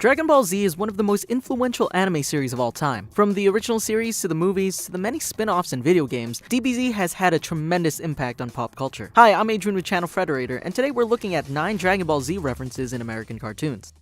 Dragon Ball Z is one of the most influential anime series of all time. From the original series to the movies to the many spin-offs and video games, DBZ has had a tremendous impact on pop culture. Hi, I'm Adrian with Channel Frederator, and today we're looking at 9 Dragon Ball Z references in American cartoons.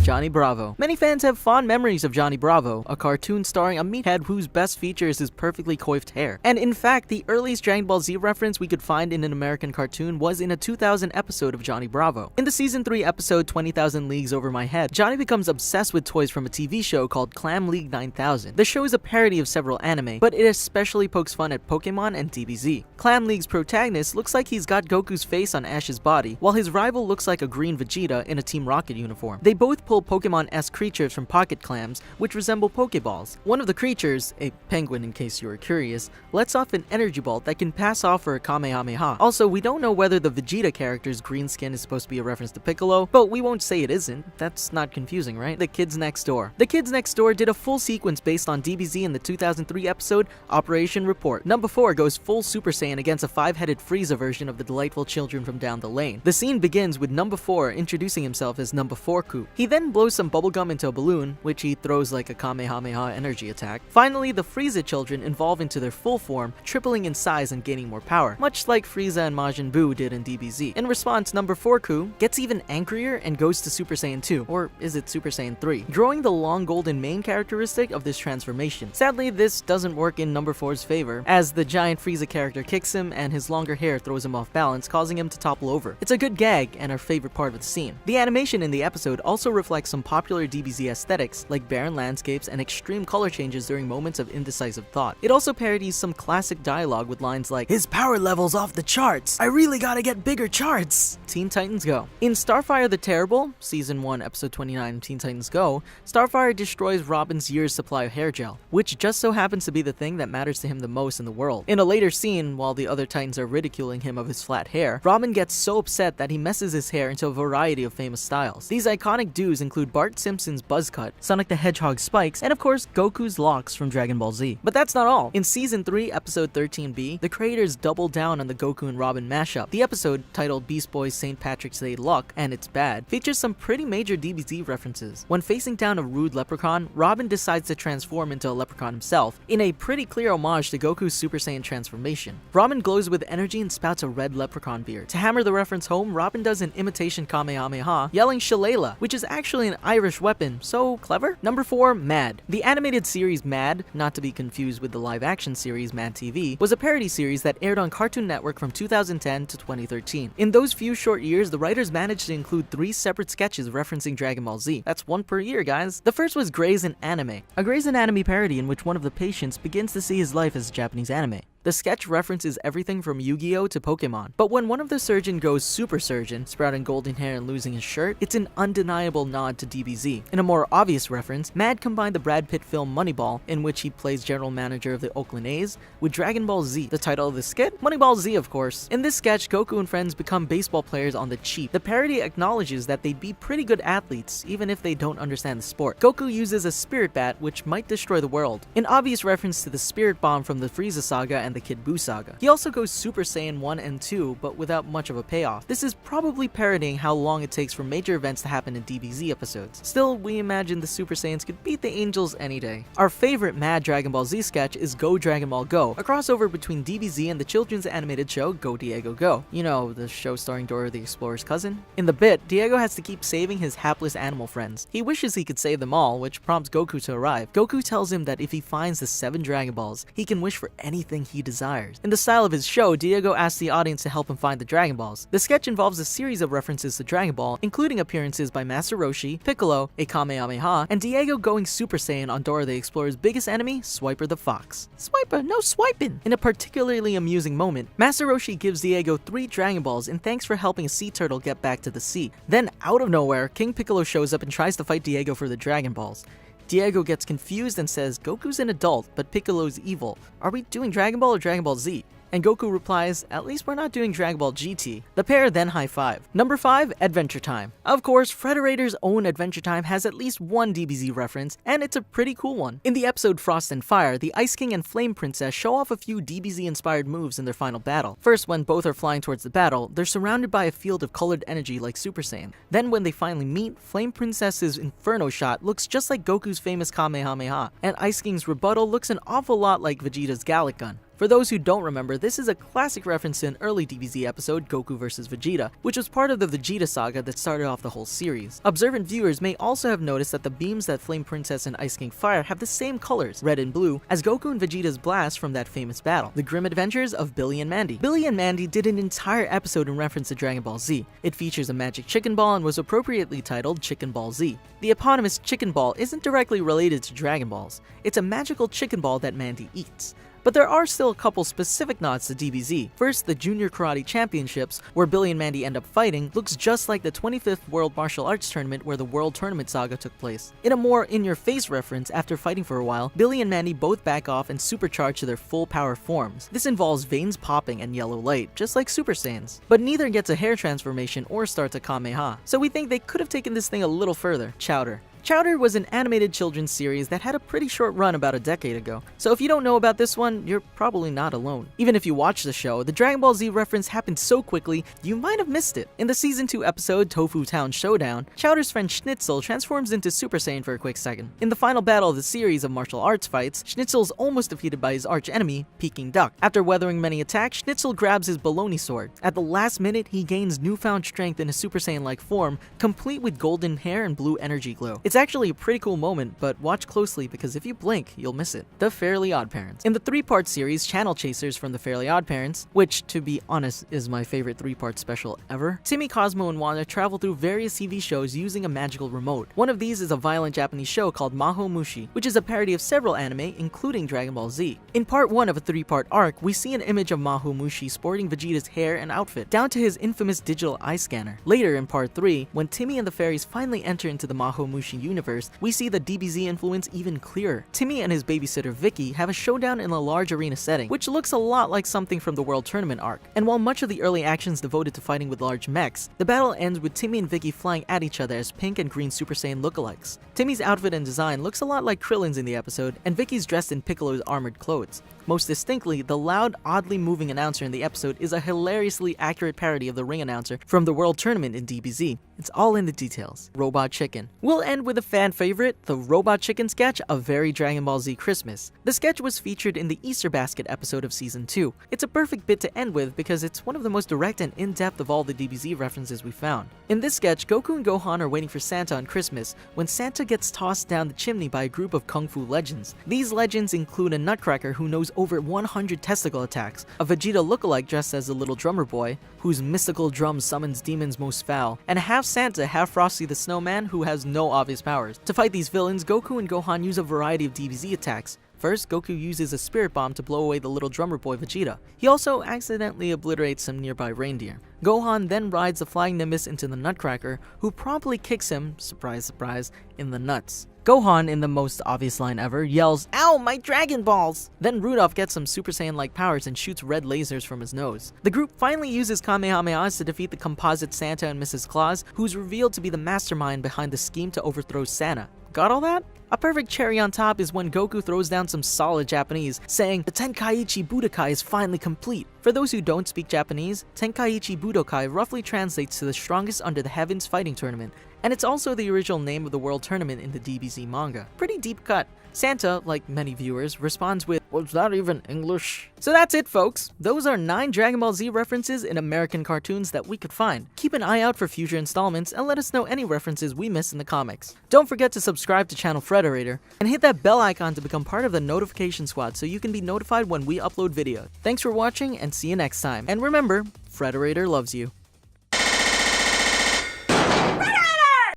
Johnny Bravo. Many fans have fond memories of Johnny Bravo, a cartoon starring a meathead whose best feature is his perfectly coiffed hair. And in fact, the earliest Dragon Ball Z reference we could find in an American cartoon was in a 2000 episode of Johnny Bravo. In the Season 3 episode 20,000 Leagues Over My Head, Johnny becomes obsessed with toys from a TV show called Clam League 9000. The show is a parody of several anime, but it especially pokes fun at Pokemon and DBZ. Clam League's protagonist looks like he's got Goku's face on Ash's body, while his rival looks like a green Vegeta in a Team Rocket uniform. They both pull Pokemon-esque creatures from pocket clams, which resemble Pokeballs. One of the creatures, a penguin in case you were curious, lets off an energy bolt that can pass off for a kamehameha. Also, we don't know whether the Vegeta character's green skin is supposed to be a reference to Piccolo, but we won't say it isn't. That's not confusing, right? The Kids Next Door. The Kids Next Door did a full sequence based on DBZ in the 2003 episode Operation Report. Number 4 goes full Super Saiyan against a 5-headed Frieza version of the delightful children from down the lane. The scene begins with Number 4 introducing himself as Number 4-ku. He then blows some bubblegum into a balloon, which he throws like a kamehameha energy attack. Finally, the Frieza children evolve into their full form, tripling in size and gaining more power, much like Frieza and Majin Buu did in DBZ. In response, Number 4-ku gets even angrier and goes to Super Saiyan 2, or is it Super Saiyan 3, growing the long golden mane characteristic of this transformation. Sadly, this doesn't work in Number 4's favor, as the giant Frieza character kicks him and his longer hair throws him off balance, causing him to topple over. It's a good gag and our favorite part of the scene. The animation in the episode also reflects some popular DBZ aesthetics, like barren landscapes and extreme color changes during moments of indecisive thought. It also parodies some classic dialogue with lines like, "His power level's off the charts! I really gotta get bigger charts!" Teen Titans Go. In Starfire the Terrible, Season 1, Episode 29, Teen Titans Go, Starfire destroys Robin's year's supply of hair gel, which just so happens to be the thing that matters to him the most in the world. In a later scene, while the other Titans are ridiculing him of his flat hair, Robin gets so upset that he messes his hair into a variety of famous styles. These iconic do's include Bart Simpson's buzz cut, Sonic the Hedgehog's spikes, and of course Goku's locks from Dragon Ball Z. But that's not all. In Season 3, Episode 13B, the creators double down on the Goku and Robin mashup. The episode, titled Beast Boys St. Patrick's Day Luck and It's Bad, features some pretty major DBZ references. When facing down a rude leprechaun, Robin decides to transform into a leprechaun himself, in a pretty clear homage to Goku's Super Saiyan transformation. Robin glows with energy and spouts a red leprechaun beard. To hammer the reference home, Robin does an imitation kamehameha, yelling Shillelagh, which is actually an Irish weapon. So clever? Number 4, Mad. The animated series Mad, not to be confused with the live-action series Mad TV, was a parody series that aired on Cartoon Network from 2010 to 2013. In those few short years, the writers managed to include 3 separate sketches referencing Dragon Ball Z. That's 1 per year, guys. The first was Grey's Anatomy, a Grey's Anatomy parody in which one of the patients begins to see his life as a Japanese anime. The sketch references everything from Yu-Gi-Oh to Pokemon, but when one of the surgeon goes Super Surgeon, sprouting golden hair and losing his shirt, it's an undeniable nod to DBZ. In a more obvious reference, Mad combined the Brad Pitt film Moneyball, in which he plays general manager of the Oakland A's, with Dragon Ball Z. The title of the skit? Moneyball Z, of course. In this sketch, Goku and friends become baseball players on the cheap. The parody acknowledges that they'd be pretty good athletes, even if they don't understand the sport. Goku uses a spirit bat, which might destroy the world, an obvious reference to the spirit bomb from the Frieza saga and the Kid Buu saga. He also goes Super Saiyan 1 and 2, but without much of a payoff. This is probably parodying how long it takes for major events to happen in DBZ episodes. Still, we imagine the Super Saiyans could beat the Angels any day. Our favorite Mad Dragon Ball Z sketch is Go Dragon Ball Go, a crossover between DBZ and the children's animated show Go Diego Go. You know, the show starring Dora the Explorer's cousin? In the bit, Diego has to keep saving his hapless animal friends. He wishes he could save them all, which prompts Goku to arrive. Goku tells him that if he finds the 7 Dragon Balls, he can wish for anything he desires. In the style of his show, Diego asks the audience to help him find the Dragon Balls. The sketch involves a series of references to Dragon Ball, including appearances by Master Roshi, Piccolo, a Kamehameha, and Diego going Super Saiyan on Dora the Explorer's biggest enemy, Swiper the Fox. Swiper, no swiping! In a particularly amusing moment, Master Roshi gives Diego 3 Dragon Balls in thanks for helping a sea turtle get back to the sea. Then, out of nowhere, King Piccolo shows up and tries to fight Diego for the Dragon Balls. Diego gets confused and says, "Goku's an adult, but Piccolo's evil. Are we doing Dragon Ball or Dragon Ball Z?" And Goku replies, "At least we're not doing Dragon Ball GT." The pair then high-five. Number 5, Adventure Time. Of course, Frederator's own Adventure Time has at least one DBZ reference, and it's a pretty cool one. In the episode Frost and Fire, the Ice King and Flame Princess show off a few DBZ-inspired moves in their final battle. First, when both are flying towards the battle, they're surrounded by a field of colored energy like Super Saiyan. Then when they finally meet, Flame Princess's Inferno shot looks just like Goku's famous Kamehameha, and Ice King's rebuttal looks an awful lot like Vegeta's Gallic Gun. For those who don't remember, this is a classic reference to an early DBZ episode, Goku vs. Vegeta, which was part of the Vegeta saga that started off the whole series. Observant viewers may also have noticed that the beams that Flame Princess and Ice King fire have the same colors, red and blue, as Goku and Vegeta's blast from that famous battle, The Grim Adventures of Billy and Mandy. Billy and Mandy did an entire episode in reference to Dragon Ball Z. It features a magic chicken ball and was appropriately titled Chicken Ball Z. The eponymous chicken ball isn't directly related to Dragon Balls. It's a magical chicken ball that Mandy eats. But there are still a couple specific nods to DBZ. First, the Junior Karate Championships, where Billy and Mandy end up fighting, looks just like the 25th World Martial Arts Tournament where the World Tournament Saga took place. In a more in-your-face reference, after fighting for a while, Billy and Mandy both back off and supercharge to their full power forms. This involves veins popping and yellow light, just like Super Saiyans. But neither gets a hair transformation or starts a Kamehameha, so we think they could have taken this thing a little further. Chowder. Chowder was an animated children's series that had a pretty short run about a decade ago, so if you don't know about this one, you're probably not alone. Even if you watch the show, the Dragon Ball Z reference happened so quickly, you might have missed it. In the Season 2 episode, Tofu Town Showdown, Chowder's friend Schnitzel transforms into Super Saiyan for a quick second. In the final battle of the series of martial arts fights, Schnitzel's almost defeated by his arch-enemy, Peking Duck. After weathering many attacks, Schnitzel grabs his baloney sword. At the last minute, he gains newfound strength in a Super Saiyan-like form, complete with golden hair and blue energy glow. It's actually a pretty cool moment, but watch closely because if you blink, you'll miss it. The Fairly OddParents. In the 3-part series, Channel Chasers from the Fairly OddParents, which, to be honest, is my favorite 3-part special ever, Timmy, Cosmo, and Wanda travel through various TV shows using a magical remote. One of these is a violent Japanese show called Maho Mushi, which is a parody of several anime, including Dragon Ball Z. In part 1 of a 3-part arc, we see an image of Maho Mushi sporting Vegeta's hair and outfit, down to his infamous digital eye scanner. Later in part 3, when Timmy and the fairies finally enter into the Maho Mushi universe, we see the DBZ influence even clearer. Timmy and his babysitter Vicky have a showdown in a large arena setting, which looks a lot like something from the World Tournament arc. And while much of the early action is devoted to fighting with large mechs, the battle ends with Timmy and Vicky flying at each other as pink and green Super Saiyan lookalikes. Timmy's outfit and design looks a lot like Krillin's in the episode, and Vicky's dressed in Piccolo's armored clothes. Most distinctly, the loud, oddly moving announcer in the episode is a hilariously accurate parody of the ring announcer from the World Tournament in DBZ. It's all in the details. Robot Chicken. We'll end with a fan favorite, the Robot Chicken sketch of Very Dragon Ball Z Christmas. The sketch was featured in the Easter Basket episode of Season 2. It's a perfect bit to end with because it's one of the most direct and in-depth of all the DBZ references we found. In this sketch, Goku and Gohan are waiting for Santa on Christmas when Santa gets tossed down the chimney by a group of Kung Fu legends. These legends include a Nutcracker who knows over 100 testicle attacks, a Vegeta lookalike dressed as a little drummer boy, whose mystical drum summons demons most foul, and a half Santa, half Frosty the Snowman who has no obvious powers. To fight these villains, Goku and Gohan use a variety of DBZ attacks. First, Goku uses a spirit bomb to blow away the little drummer boy Vegeta. He also accidentally obliterates some nearby reindeer. Gohan then rides the flying Nimbus into the Nutcracker, who promptly kicks him, surprise surprise, in the nuts. Gohan, in the most obvious line ever, yells, "Ow, my Dragon Balls!" Then Rudolph gets some Super Saiyan-like powers and shoots red lasers from his nose. The group finally uses Kamehamehas to defeat the composite Santa and Mrs. Claus, who's revealed to be the mastermind behind the scheme to overthrow Santa. Got all that? A perfect cherry on top is when Goku throws down some solid Japanese, saying, "The Tenkaichi Budokai is finally complete." For those who don't speak Japanese, Tenkaichi Budokai roughly translates to the strongest under the heavens fighting tournament, and it's also the original name of the World Tournament in the DBZ manga. Pretty deep cut. Santa, like many viewers, responds with, "Was that even English?" So that's it, folks. Those are 9 Dragon Ball Z references in American cartoons that we could find. Keep an eye out for future installments and let us know any references we missed in the comics. Don't forget to subscribe to channel Frederator and hit that bell icon to become part of the notification squad so you can be notified when we upload videos. Thanks for watching and see you next time. And remember, Frederator loves you.